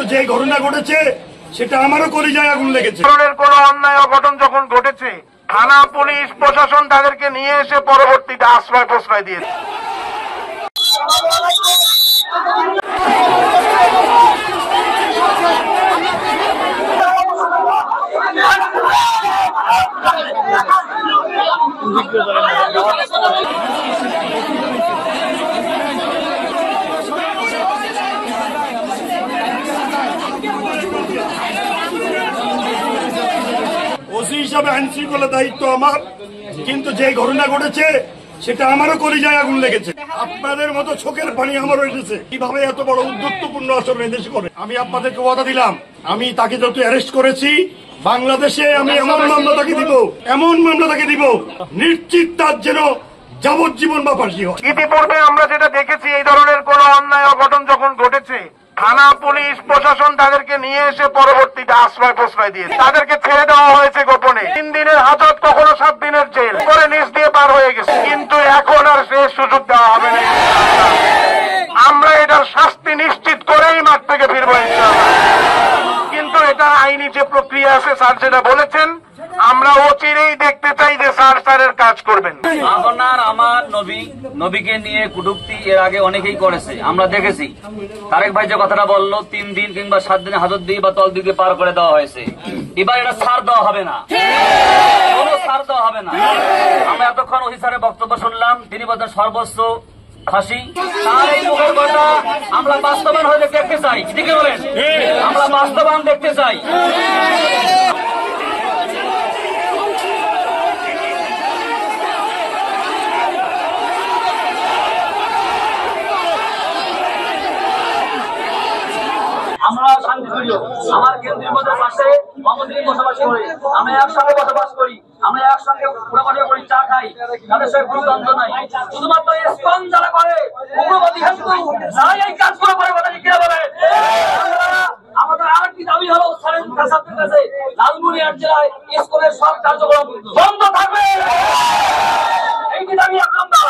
কিন্তু যে ঘটনা ঘটেছে সেটা আমারও কলিজায় আগুন লেগেছে। ধরনের কোন অন্যায় অঘটন যখন ঘটেছে, থানা পুলিশ প্রশাসন তাদেরকে নিয়ে এসে পরবর্তীতে আশ্রয় প্রশ্রয় দিয়েছে। ওসি হিসাবে আইন শৃঙ্খলা দায়িত্ব আমার, কিন্তু যে ঘটনা ঘটেছে সেটা আমারও কলিজায় আগুন লেগেছে। আপনাদের মতো চোখের পানি আমারও এসেছে। কিভাবে এত বড় উদ্ধত্তপূর্ণ আচরণ এদেশে করে। আমি আপনাদেরকে ওয়াদা দিলাম, আমি তাকে যত অ্যারেস্ট করেছি বাংলাদেশে আমি এমন মামলা তাকে দিব নিশ্চিত তার যেন যাবজ্জীবন বা ফাঁসি হয়। ইতিপূর্বে আমরা যেটা দেখেছি, এই ধরনের কোন অন্যায় অঘটন যখন ঘটেছে, থানা পুলিশ প্রশাসন তাদেরকে নিয়ে এসে পরবর্তীতে আশ্রয় প্রশ্রয় দিয়েছে। তাদেরকে ছেড়ে দেওয়া হয়েছে গোপনে। 3 দিনের হাজত, কখনো 7 দিনের জেল করে নিচ দিয়ে পার হয়ে গেছে। কিন্তু এখন আর সে সুযোগ দেওয়া হবে না। আমরা এটার শাস্তি নিশ্চিত করেই মাঠ থেকে ফিরবো ইনশাআল্লাহ। কিন্তু এটা আইনি যে প্রক্রিয়া আছে, স্যার যেটা বলেছেন, আমরা অচিরেই দেখতে চাই যে স্যারের কাজ করবেন। আপনার আমার নবীকে নিয়ে কটূক্তি এর আগে অনেকেই করেছে, আমরা দেখেছি। তারেক ভাই যে কথাটা বললো 3 দিন কিংবা 7 দিনে হাজত দিয়ে বা তল দিকে পার করে দেওয়া হয়েছে, এবার এটা ছাড় দেওয়া হবে না, কোনো ছাড় দেওয়া হবে না। আমরা এতক্ষণ ওসি স্যারের বক্তব্য শুনলাম, তিনি বলছেন সর্বোচ্চ ফাঁসি। তার এই মুখের কথা আমরা বাস্তবায়ন হয়ে দেখতে চাই। ঠিকই বলেন, আমরা বাস্তবায়ন দেখতে চাই। আমরা শান্তিপ্রিয়, আমার কেন্দ্রীয় মধ্যে পাশে মমদিনী বসবাস করে, আমরা একসঙ্গে বসবাস করি, আমরা একসঙ্গে ঘোরাফেরা করি, চা খাই, তাদের সঙ্গে কোনো দ্বন্দ্ব নাই। শুধুমাত্র স্পন যারা করে উগ্রবাদী হিন্দু যারা এই কাজগুলো করে, কথা কি বলে। আমাদের আরেকটি দাবি হলো স্যারের কাছে লালমনিরহাট জেলায় স্কুলের সব কার্যক্রম বন্ধ থাকবে, এইটি দাবি 1 নম্বর।